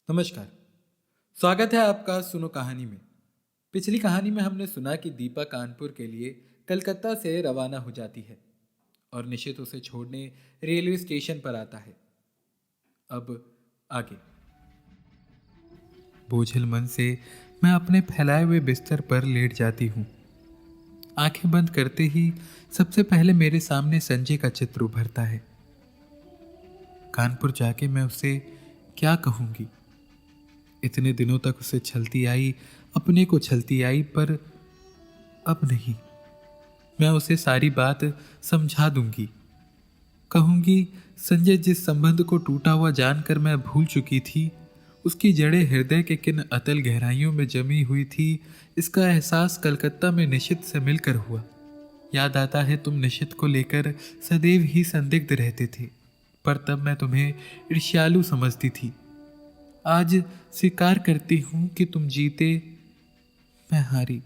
नमस्कार। स्वागत है आपका सुनो कहानी में। पिछली कहानी में हमने सुना कि दीपा कानपुर के लिए कलकत्ता से रवाना हो जाती है और निशित उसे छोड़ने रेलवे स्टेशन पर आता है। अब आगे। बोझिल मन से मैं अपने फैलाए हुए बिस्तर पर लेट जाती हूँ। आंखें बंद करते ही सबसे पहले मेरे सामने संजय का चित्र उभरता है। कानपुर जाके मैं उसे क्या कहूँगी? इतने दिनों तक उसे छलती आई, अपने को छलती आई, पर अब नहीं। मैं उसे सारी बात समझा दूंगी। कहूंगी संजय जिस संबंध को टूटा हुआ जानकर मैं भूल चुकी थी, उसकी जड़ें हृदय के किन अतल गहराइयों में जमी हुई थी, इसका एहसास कलकत्ता में निशित से मिलकर हुआ। याद आता है तुम निशित को लेकर सदैव ही संदिग्ध रहते थे, पर तब मैं तुम्हें ईर्ष्यालु समझती थी। आज स्वीकार करती हूं कि तुम जीते, मैं हारी।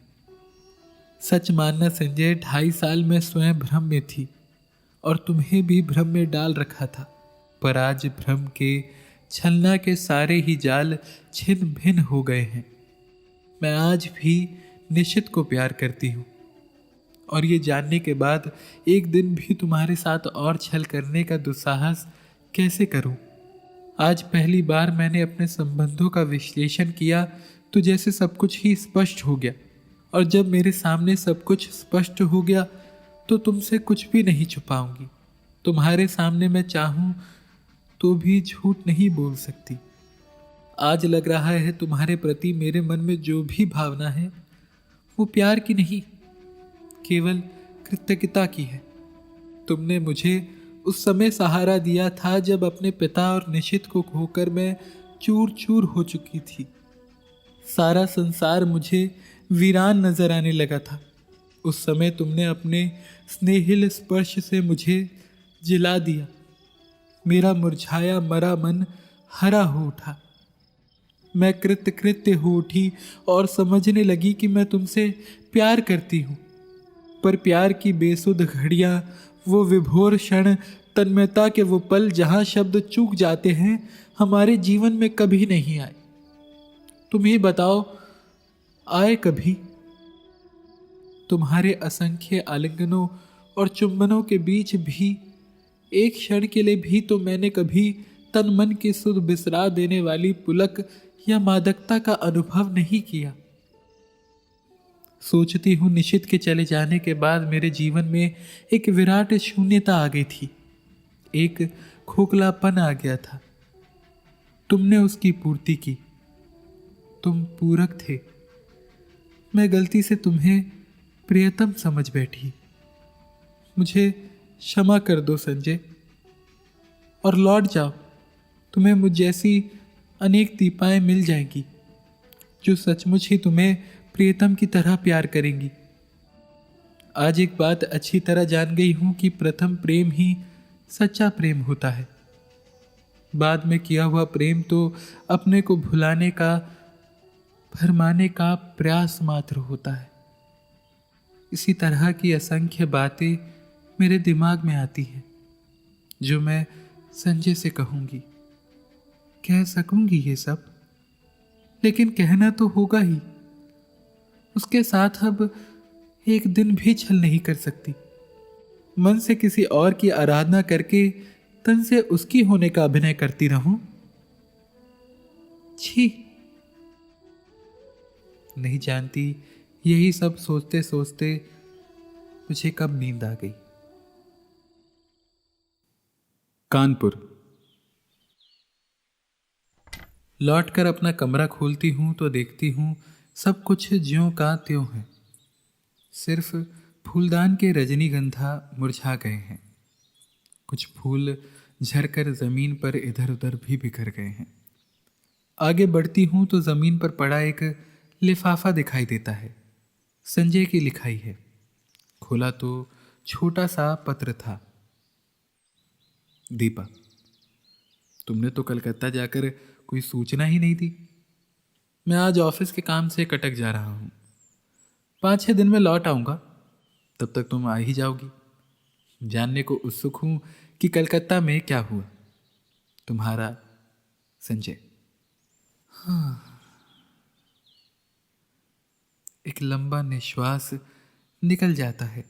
सच मानना संजय, 2.5 साल में स्वयं भ्रम में थी और तुम्हें भी भ्रम में डाल रखा था। पर आज भ्रम के, छलना के सारे ही जाल छिन्न भिन्न हो गए हैं। मैं आज भी निशित को प्यार करती हूँ और ये जानने के बाद एक दिन भी तुम्हारे साथ और छल करने का दुस्साहस कैसे करूं? आज पहली बार मैंने अपने संबंधों का विश्लेषण किया तो जैसे सब कुछ ही स्पष्ट हो गया, और जब मेरे सामने सब कुछ स्पष्ट हो गया तो तुमसे कुछ भी नहीं छुपाऊंगी। तुम्हारे सामने मैं चाहूं तो भी झूठ नहीं बोल सकती। आज लग रहा है तुम्हारे प्रति मेरे मन में जो भी भावना है वो प्यार की नहीं, केवल कृतज्ञता की है। तुमने मुझे उस समय सहारा दिया था जब अपने पिता और निशित को खोकर मैं चूर चूर हो चुकी थी। सारा संसार मुझे वीरान नजर आने लगा था। उस समय तुमने अपने स्नेहिल स्पर्श से मुझे जिला दिया। मेरा मुरझाया मरा मन हरा हो उठा। मैं कृतकृत्य हो उठी और समझने लगी कि मैं तुमसे प्यार करती हूँ। पर प्यार की बेसुध घड़ियां, वो विभोर क्षण, तन्मयता के वो पल जहां शब्द चूक जाते हैं, हमारे जीवन में कभी नहीं आए। तुम ही बताओ, आए कभी? तुम्हारे असंख्य आलिंगनों और चुंबनों के बीच भी एक क्षण के लिए भी तो मैंने कभी तन मन की सुध बिसरा देने वाली पुलक या मादकता का अनुभव नहीं किया। सोचती हूँ निशित के चले जाने के बाद मेरे जीवन में एक विराट शून्यता आ गई थी, एक खोखलापन आ गया था। तुमने उसकी पूर्ति की। तुम पूरक थे। मैं गलती से तुम्हें प्रियतम समझ बैठी। मुझे क्षमा कर दो संजय, और लौट जाओ। तुम्हें मुझ जैसी अनेक दीपाएं मिल जाएंगी जो सचमुच ही तुम्हें प्रियतम की तरह प्यार करेंगी। आज एक बात अच्छी तरह जान गई हूं कि प्रथम प्रेम ही सच्चा प्रेम होता है। बाद में किया हुआ प्रेम तो अपने को भुलाने का, भरमाने का प्रयास मात्र होता है। इसी तरह की असंख्य बातें मेरे दिमाग में आती हैं जो मैं संजय से कहूंगी, कह सकूंगी ये सब, लेकिन कहना तो होगा ही। उसके साथ अब एक दिन भी छल नहीं कर सकती। मन से किसी और की आराधना करके तन से उसकी होने का अभिनय करती रहूं? छी! नहीं जानती यही सब सोचते सोचते मुझे कब नींद आ गई। कानपुर। लौटकर अपना कमरा खोलती हूं तो देखती हूं सब कुछ ज्यों का त्यों है। सिर्फ फूलदान के रजनीगंधा मुरझा गए हैं। कुछ फूल झरकर जमीन पर इधर उधर भी बिखर गए हैं। आगे बढ़ती हूं तो जमीन पर पड़ा एक लिफाफा दिखाई देता है। संजय की लिखाई है। खोला तो छोटा सा पत्र था। दीपा, तुमने तो कलकत्ता जाकर कोई सूचना ही नहीं दी। मैं आज ऑफिस के काम से कटक जा रहा हूँ। 5-6 दिन में लौट आऊँगा। तब तक तुम आ ही जाओगी। जानने को उत्सुक हूँ कि कलकत्ता में क्या हुआ। तुम्हारा संजय। हाँ, एक लंबा निश्वास निकल जाता है।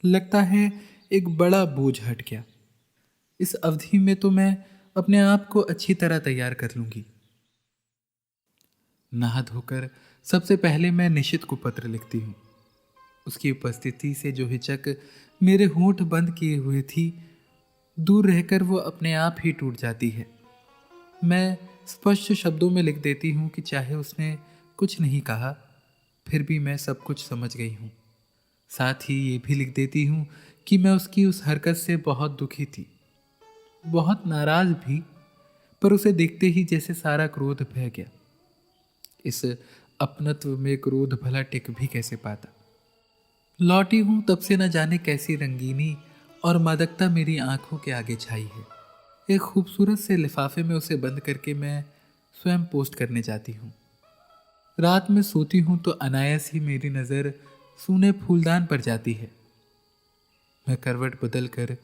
लगता है एक बड़ा बोझ हट गया। इस अवधि में तो मैं अपने आप को अच्छी तरह तैयार कर लूंगी। नहा धोकर सबसे पहले मैं निशित को पत्र लिखती हूँ। उसकी उपस्थिति से जो हिचक मेरे होंठ बंद किए हुए थी, दूर रहकर वो अपने आप ही टूट जाती है। मैं स्पष्ट शब्दों में लिख देती हूँ कि चाहे उसने कुछ नहीं कहा, फिर भी मैं सब कुछ समझ गई हूँ। साथ ही ये भी लिख देती हूँ कि मैं उसकी उस हरकत से बहुत दुखी थी, बहुत नाराज भी, पर उसे देखते ही जैसे सारा क्रोध बह गया। इस अपनत्व में क्रोध भला टिक भी कैसे पाता। लौटी हूं तब से न जाने कैसी रंगीनी और मादकता मेरी आंखों के आगे छाई है। एक खूबसूरत से लिफाफे में उसे बंद करके मैं स्वयं पोस्ट करने जाती हूँ। रात में सोती हूँ तो अनायास ही मेरी नज़र सूने फूलदान पर जाती है। मैं करवट बदल कर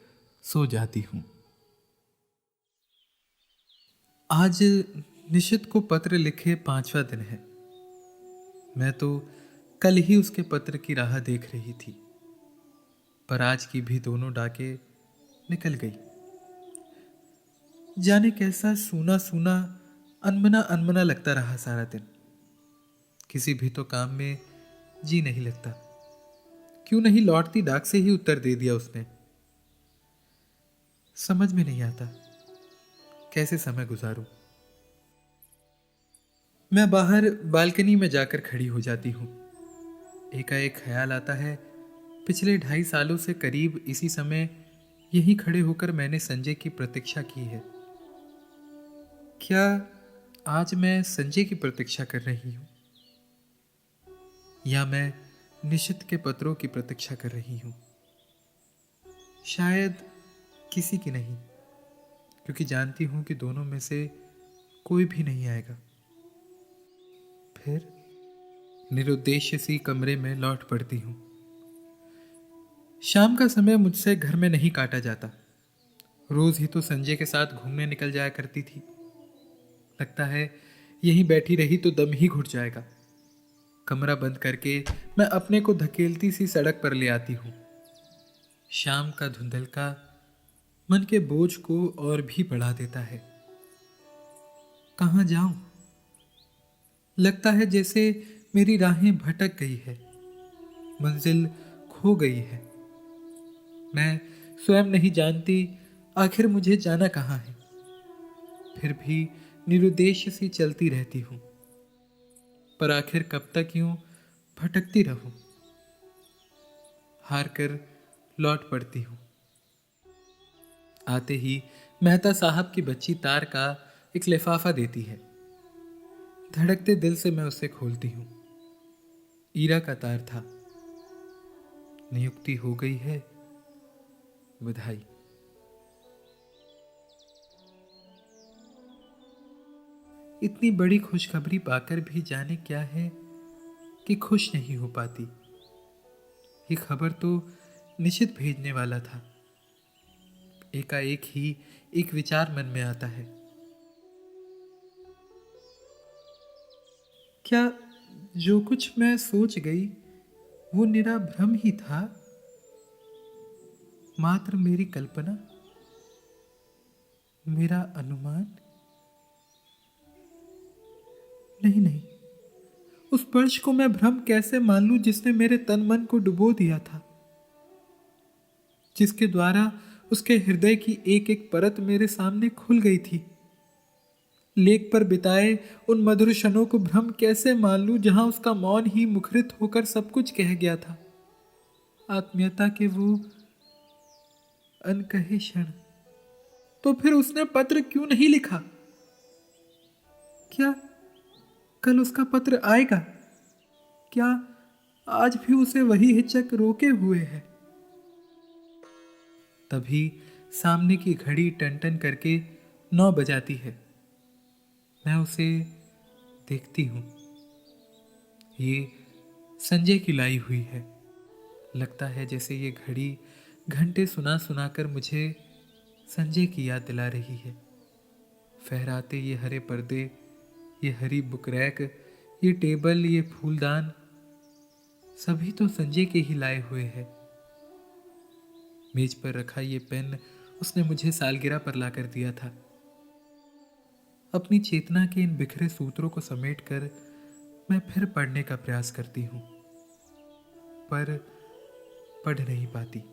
सो जाती हूँ। आज निशित को पत्र लिखे 5वां दिन है। मैं तो कल ही उसके पत्र की राह देख रही थी, पर आज की भी दोनों डाके निकल गई। जाने कैसा सूना सूना, अनमना अनमना लगता रहा सारा दिन। किसी भी तो काम में जी नहीं लगता। क्यों नहीं लौटती डाक से ही उत्तर दे दिया उसने। समझ में नहीं आता कैसे समय गुजारूं। मैं बाहर बालकनी में जाकर खड़ी हो जाती हूँ। एकाएक ख्याल आता है, पिछले 2.5 सालों से करीब इसी समय यहीं खड़े होकर मैंने संजय की प्रतीक्षा की है। क्या आज मैं संजय की प्रतीक्षा कर रही हूँ, या मैं निशित के पत्रों की प्रतीक्षा कर रही हूँ? शायद किसी की नहीं, क्योंकि जानती हूँ कि दोनों में से कोई भी नहीं आएगा। फिर निरुद्देश्य सी कमरे में लौट पड़ती हूँ। शाम का समय मुझसे घर में नहीं काटा जाता। रोज ही तो संजय के साथ घूमने निकल जाया करती थी। लगता है यहीं बैठी रही तो दम ही घुट जाएगा। कमरा बंद करके मैं अपने को धकेलती सी सड़क पर ले आती हूँ। शाम का धुंधलका मन के बोझ को और भी बढ़ा देता है। कहाँ जाऊं? लगता है जैसे मेरी राहें भटक गई है, मंजिल खो गई है। मैं स्वयं नहीं जानती आखिर मुझे जाना कहाँ है। फिर भी निरुद्देश्य सी चलती रहती हूँ। पर आखिर कब तक यूं भटकती रहूं? हार कर लौट पड़ती हूँ। आते ही मेहता साहब की बच्ची तार का एक लिफाफा देती है। धड़कते दिल से मैं उसे खोलती हूँ। ईरा का तार था। नियुक्ति हो गई है, बधाई। इतनी बड़ी खुशखबरी पाकर भी जाने क्या है कि खुश नहीं हो पाती। ये खबर तो निश्चित भेजने वाला था। एकाएक ही एक विचार मन में आता है। क्या जो कुछ मैं सोच गई वो निरा भ्रम ही था? मात्र मेरी कल्पना, मेरा अनुमान? नहीं नहीं, उस स्पर्श को मैं भ्रम कैसे मान लूं जिसने मेरे तन मन को डुबो दिया था, जिसके द्वारा उसके हृदय की एक एक परत मेरे सामने खुल गई थी। लेक पर बिताए उन मधुर क्षणों को भ्रम कैसे मान लूं जहां उसका मौन ही मुखरित होकर सब कुछ कह गया था। आत्मीयता के वो अनकहे क्षण। तो फिर उसने पत्र क्यों नहीं लिखा? क्या कल उसका पत्र आएगा? क्या आज भी उसे वही हिचक रोके हुए है? तभी सामने की घड़ी टन टन करके 9 बजाती है। मैं उसे देखती हूँ। ये संजय की लाई हुई है। लगता है जैसे ये घड़ी घंटे सुना सुना कर मुझे संजय की याद दिला रही है। फहराते ये हरे पर्दे ये हरी बुक रैक, ये टेबल, ये फूलदान, सभी तो संजय के ही लाए हुए हैं। मेज पर रखा ये पेन उसने मुझे सालगिरह पर लाकर दिया था। अपनी चेतना के इन बिखरे सूत्रों को समेटकर मैं फिर पढ़ने का प्रयास करती हूँ, पर पढ़ नहीं पाती।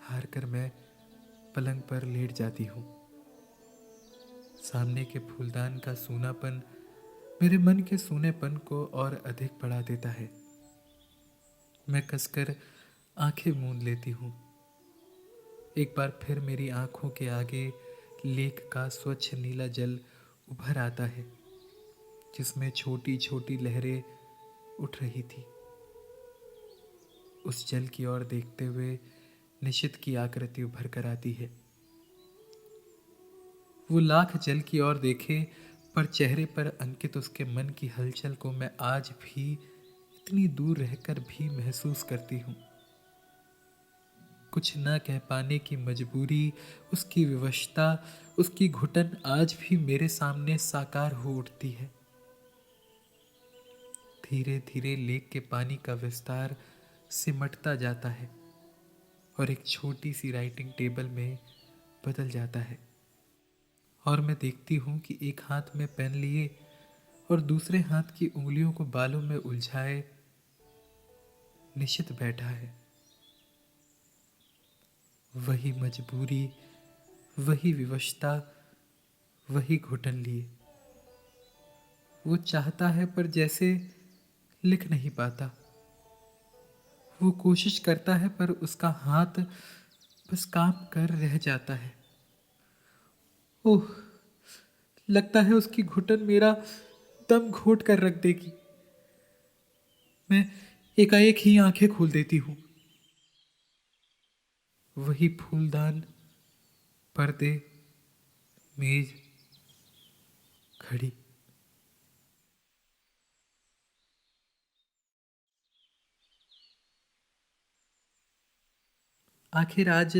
हार कर मैं पलंग पर लेट जाती हूँ। सामने के फूलदान का सूनापन मेरे मन के सूनेपन को और अधिक बढ़ा देता है। मैं कसकर आंखें मूंद लेती हूँ। एक बार फिर मेरी आंखों के आगे लेक का स्वच्छ नीला जल उभर आता है, जिसमें छोटी छोटी लहरें उठ रही थी। उस जल की ओर देखते हुए निशित की आकृति उभर कर आती है। वो लाख जल की ओर देखे, पर चेहरे पर अंकित उसके मन की हलचल को मैं आज भी इतनी दूर रहकर भी महसूस करती हूँ। कुछ न कह पाने की मजबूरी, उसकी विवशता, उसकी घुटन आज भी मेरे सामने साकार हो उठती है। धीरे धीरे लेक के पानी का विस्तार सिमटता जाता है और एक छोटी सी राइटिंग टेबल में बदल जाता है। और मैं देखती हूँ कि एक हाथ में पेन लिए और दूसरे हाथ की उंगलियों को बालों में उलझाए निशित बैठा है। वही मजबूरी, वही विवशता, वही घुटन लिए। वो चाहता है पर जैसे लिख नहीं पाता। वो कोशिश करता है पर उसका हाथ बस काम कर रह जाता है। ओह, लगता है उसकी घुटन मेरा दम घोट कर रख देगी। मैं एकाएक ही आंखें खोल देती हूँ। वही फूलदान, पर्दे, मेज, घड़ी। आखिर आज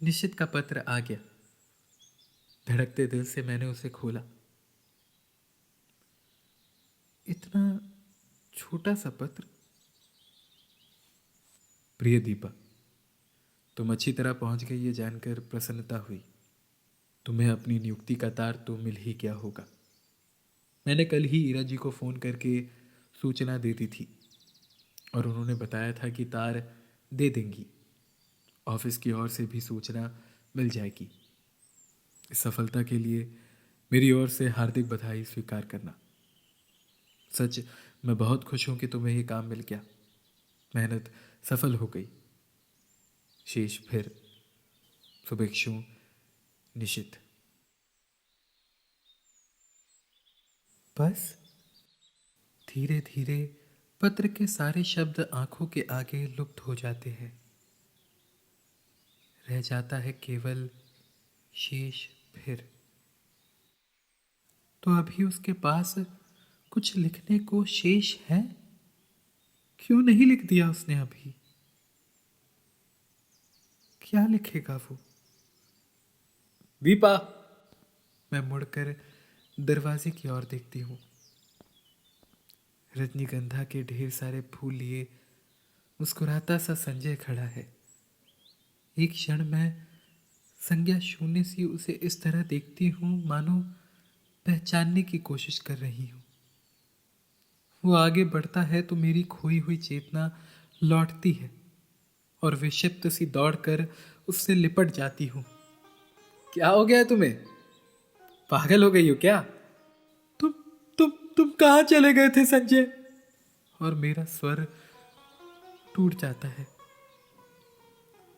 निशित का पत्र आ गया। धड़कते दिल से मैंने उसे खोला। इतना छोटा सा पत्र। प्रिय दीपा, तुम अच्छी तरह पहुंच गई ये जानकर प्रसन्नता हुई। तुम्हें अपनी नियुक्ति का तार तो मिल ही गया होगा। मैंने कल ही ईरा जी को फ़ोन करके सूचना दे दी थी और उन्होंने बताया था कि तार दे देंगी। ऑफिस की ओर से भी सूचना मिल जाएगी। इस सफलता के लिए मेरी ओर से हार्दिक बधाई स्वीकार करना। सच, मैं बहुत खुश हूं कि तुम्हें ये काम मिल गया। मेहनत सफल हो गई। शेष फिर शुभेच्छु, निशित। बस धीरे धीरे पत्र के सारे शब्द आंखों के आगे लुप्त हो जाते हैं। रह जाता है केवल शेष फिर। तो अभी उसके पास कुछ लिखने को शेष है? क्यों नहीं लिख दिया उसने अभी? क्या लिखेगा वो? दीपा, मैं मुड़कर दरवाजे की ओर देखती हूँ। रजनीगंधा के ढेर सारे फूल लिए मुस्कुराता सा संजय खड़ा है। एक क्षण मैं संज्ञा शून्य सी उसे इस तरह देखती हूँ मानो पहचानने की कोशिश कर रही हूँ। वो आगे बढ़ता है तो मेरी खोई हुई चेतना लौटती है और विक्षिप्त सी दौड़कर उससे लिपट जाती हूँ। क्या हो गया तुम्हें? पागल हो गई हो क्या? तुम तुम कहाँ चले गए थे संजय? और मेरा स्वर टूट जाता है।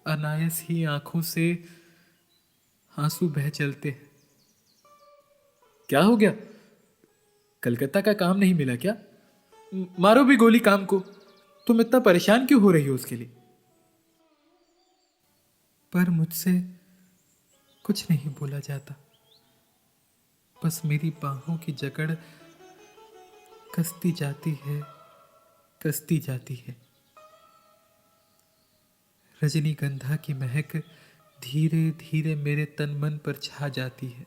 अनायास ही आंखों से आंसू बह चलते हैं। क्या हो गया? कलकत्ता का काम नहीं मिला क्या? मारो भी गोली काम को। तुम इतना परेशान क्यों हो रही हो उसके लिए? पर मुझसे कुछ नहीं बोला जाता। बस मेरी बाहों की जकड़ कसती जाती है, कसती जाती है। रजनीगंधा की महक धीरे धीरे मेरे तन मन पर छा जाती है।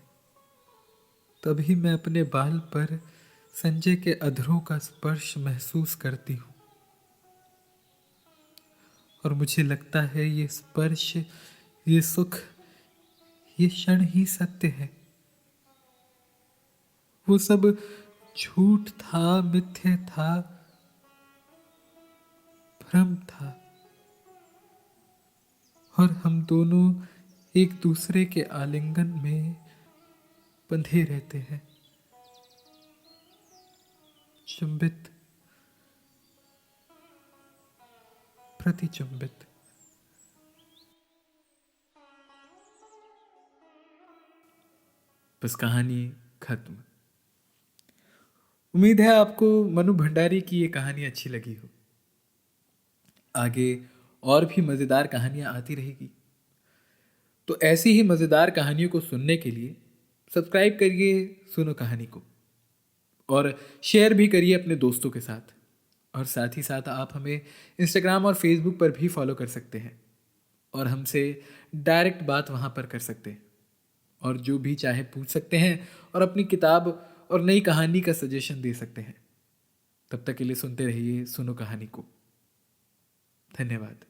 तभी मैं अपने बाल पर संजय के अधरों का स्पर्श महसूस करती हूँ और मुझे लगता है ये स्पर्श, ये सुख, ये क्षण ही सत्य है। वो सब झूठ था, मिथ्य था, भ्रम था और हम दोनों एक दूसरे के आलिंगन में बंधे रहते हैं, चुंबित, प्रतिचुंबित। बस कहानी खत्म। उम्मीद है आपको मनु भंडारी की ये कहानी अच्छी लगी हो। आगे और भी मज़ेदार कहानियां आती रहेगी, तो ऐसी ही मज़ेदार कहानियों को सुनने के लिए सब्सक्राइब करिए सुनो कहानी को और शेयर भी करिए अपने दोस्तों के साथ। और साथ ही साथ आप हमें इंस्टाग्राम और फेसबुक पर भी फॉलो कर सकते हैं और हमसे डायरेक्ट बात वहाँ पर कर सकते हैं और जो भी चाहे पूछ सकते हैं और अपनी किताब और नई कहानी का सजेशन दे सकते हैं। तब तक के लिए सुनते रहिए सुनो कहानी को। धन्यवाद।